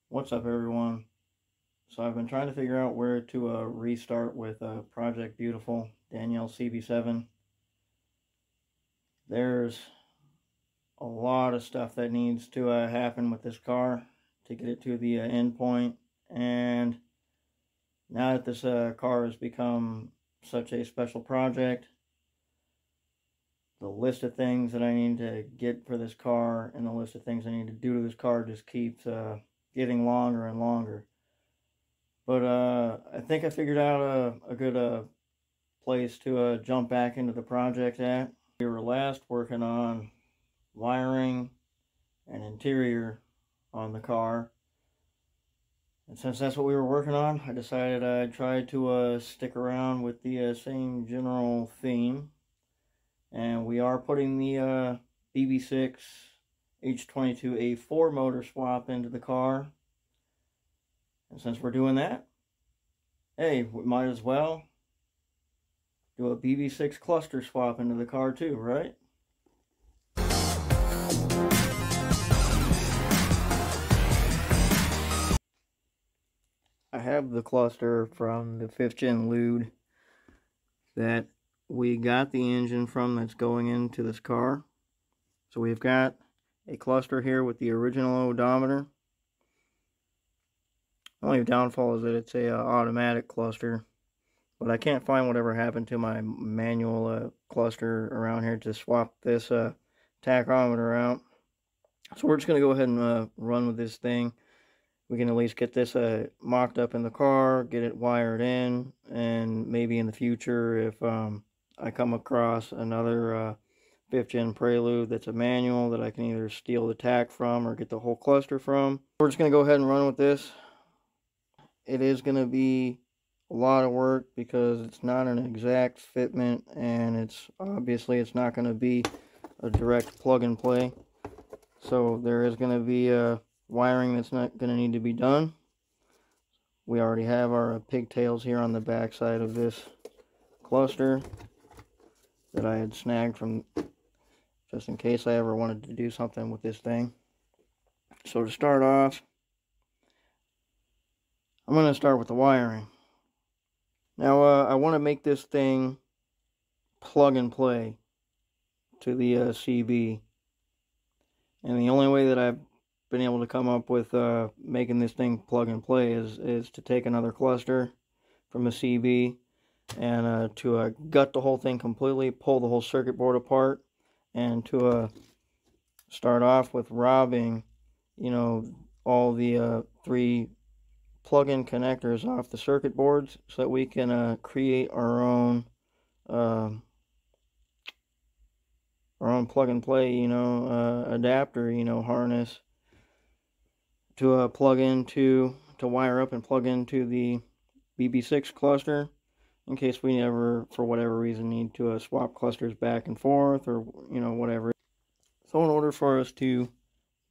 What's up, everyone? So I've been trying to figure out where to restart with Project Beautiful Danielle cb7. There's a lot of stuff that needs to happen with this car to get it to the end point. And now that this car has become such a special project, the list of things that I need to get for this car and the list of things I need to do to this car just keeps getting longer and longer. But I think I figured out a good place to jump back into the project at. We were last working on wiring and interior on the car. And since that's what we were working on, I decided I'd try to stick around with the same general theme. And we are putting the bb6 H22A4 motor swap into the car. And since we're doing that, hey, we might as well do a bb6 cluster swap into the car too, right? I have the cluster from the 5th gen Lude that we got the engine from that's going into this car. So we've got a cluster here with the original odometer. Only downfall is that it's a automatic cluster, but I can't find whatever happened to my manual cluster around here to swap this tachometer out. So we're just going to go ahead and run with this thing. We can at least get this mocked up in the car, get it wired in, and maybe in the future if I come across another 5th gen Prelude that's a manual that I can either steal the tach from or get the whole cluster from. We're just going to go ahead and run with this. It is going to be a lot of work because it's not an exact fitment, and it's not going to be a direct plug and play. So there is going to be wiring that's not going to need to be done. We already have our pigtails here on the back side of this cluster that I had snagged from just in case I ever wanted to do something with this thing. So to start off, I'm going to start with the wiring. Now I want to make this thing plug and play to the CB, and the only way that I've been able to come up with making this thing plug and play is to take another cluster from the CB and to gut the whole thing completely, pull the whole circuit board apart, and to start off with robbing, all the 3 plug-in connectors off the circuit boards so that we can create our own plug and play, adapter, harness to plug into, to wire up and plug into the bb6 cluster in case we never, for whatever reason, need to swap clusters back and forth or, whatever. So in order for us to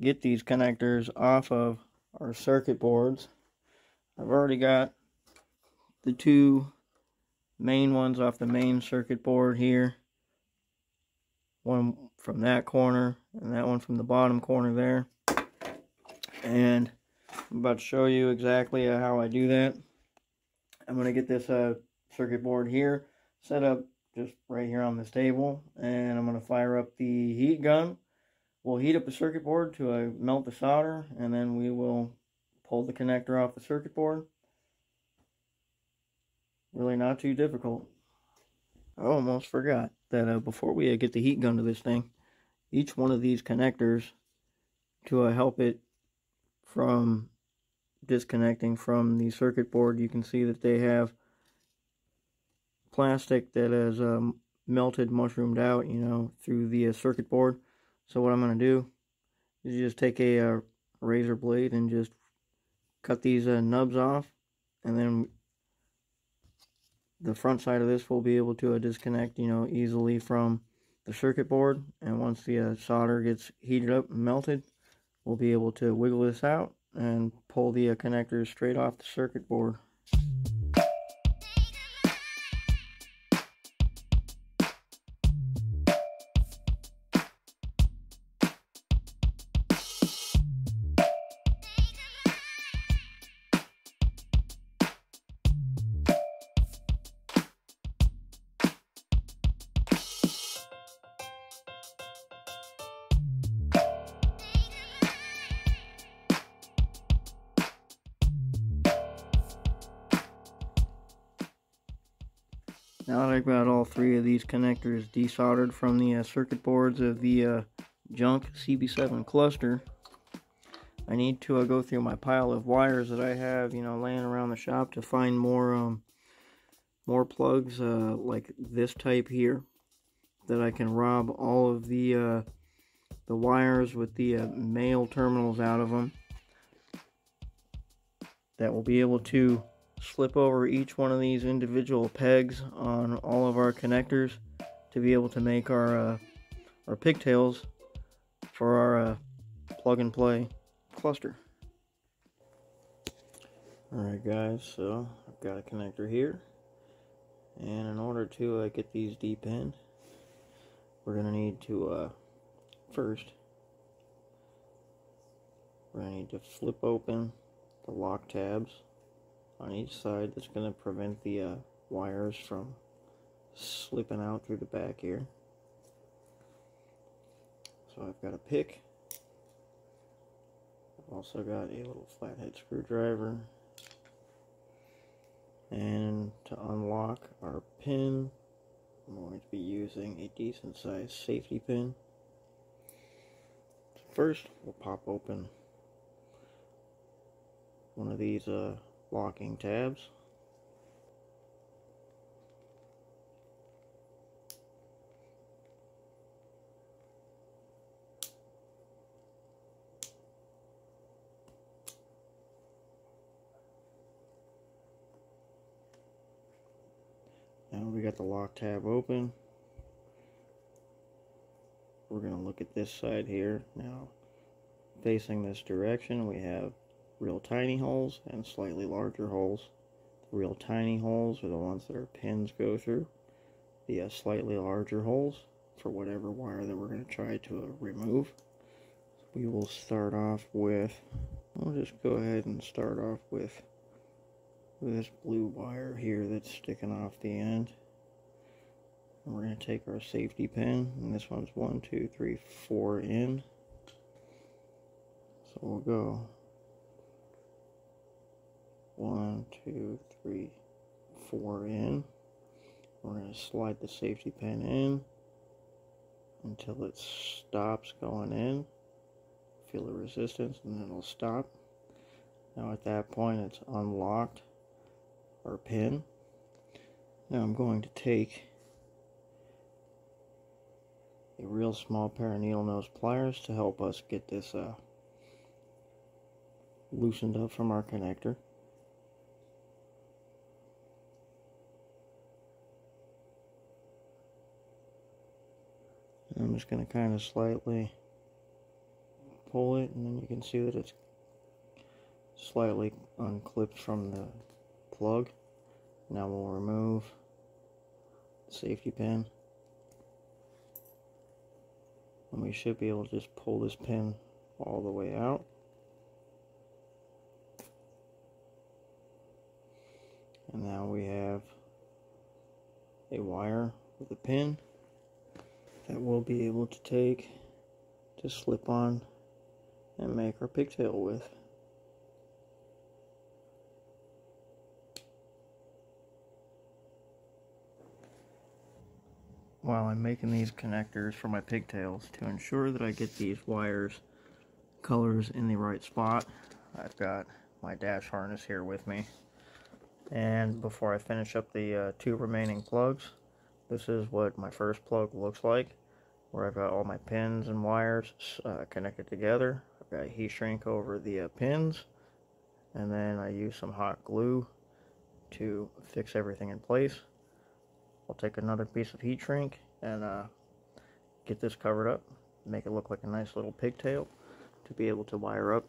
get these connectors off of our circuit boards, I've already got the 2 main ones off the main circuit board here. One from that corner and that one from the bottom corner there. And I'm about to show you exactly how I do that. I'm going to get this circuit board here set up just right here on this table, and I'm going to fire up the heat gun. We'll heat up the circuit board to melt the solder, and then we will pull the connector off the circuit board. Really not too difficult. I almost forgot that before we get the heat gun to this thing, each one of these connectors, to help it from disconnecting from the circuit board, you can see that they have plastic that is melted, mushroomed out, through the circuit board. So what I'm going to do is just take a razor blade and just cut these nubs off, and then the front side of this will be able to disconnect, easily from the circuit board. And once the solder gets heated up and melted, we'll be able to wiggle this out and pull the connectors straight off the circuit board. Now that I've got all three of these connectors desoldered from the circuit boards of the junk cb7 cluster, I need to go through my pile of wires that I have, laying around the shop to find more plugs like this type here, that I can rob all of the wires with the male terminals out of them. That will be able to slip over each one of these individual pegs on all of our connectors to be able to make our pigtails for our plug and play cluster. Alright guys, so I've got a connector here, and in order to get these deep in, we're going to need to first we're going to need to flip open the lock tabs on each side. That's going to prevent the wires from slipping out through the back here. So I've got a pick. I've also got a little flathead screwdriver. And to unlock our pin, I'm going to be using a decent sized safety pin. So first, we'll pop open one of these locking tabs. Now we got the lock tab open. We're going to look at this side here. Now, facing this direction, we have real tiny holes and slightly larger holes. The real tiny holes are the ones that our pins go through. The slightly larger holes for whatever wire that we're going to try to remove. We will start off with, we'll just go ahead and start off with this blue wire here that's sticking off the end. And we're going to take our safety pin, and this one's 1, 2, 3, 4 in. So we'll go 1, 2, 3, 4 in. We're going to slide the safety pin in until it stops going in. Feel the resistance, and then it'll stop. Now at that point, it's unlocked our pin. Now I'm going to take a real small pair of needle nose pliers to help us get this loosened up from our connector. And I'm just going to kind of slightly pull it, and then you can see that it's slightly unclipped from the plug. Now we'll remove the safety pin, and we should be able to just pull this pin all the way out. And now we have a wire with a pin that we'll be able to take to slip on and make our pigtail with. While I'm making these connectors for my pigtails, to ensure that I get these wires colors in the right spot, I've got my dash harness here with me. And before I finish up the 2 remaining plugs, this is what my first plug looks like, where I've got all my pins and wires connected together. I've got heat shrink over the pins, and then I use some hot glue to fix everything in place. I'll take another piece of heat shrink and get this covered up, make it look like a nice little pigtail to be able to wire up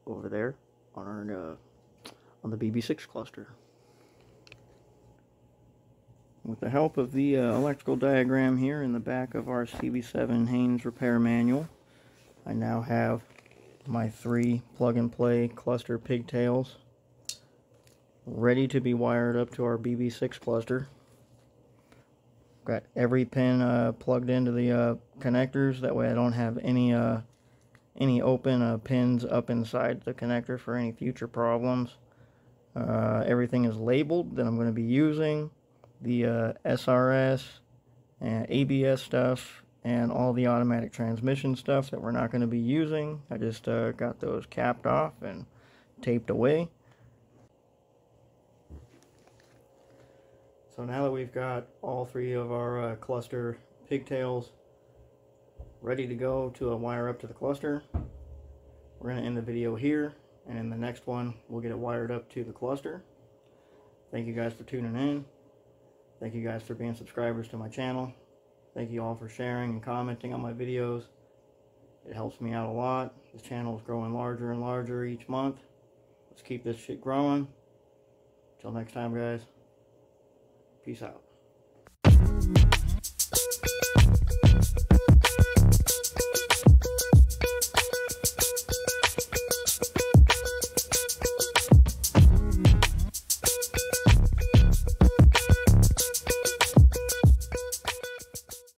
over there on our on the bb6 cluster. With the help of the electrical diagram here in the back of our cb7 Haynes repair manual, I now have my 3 plug-and-play cluster pigtails ready to be wired up to our bb6 cluster. Got every pin plugged into the connectors, that way I don't have any open pins up inside the connector for any future problems. Everything is labeled that I'm going to be using. the SRS and ABS stuff and all the automatic transmission stuff that we're not going to be using. I just got those capped off and taped away. So now that we've got all three of our cluster pigtails ready to go to wire up to the cluster, we're going to end the video here, and in the next one we'll get it wired up to the cluster. Thank you guys for tuning in. Thank you guys for being subscribers to my channel. Thank you all for sharing and commenting on my videos. It helps me out a lot. This channel is growing larger and larger each month. Let's keep this shit growing. Till next time, guys. Peace out.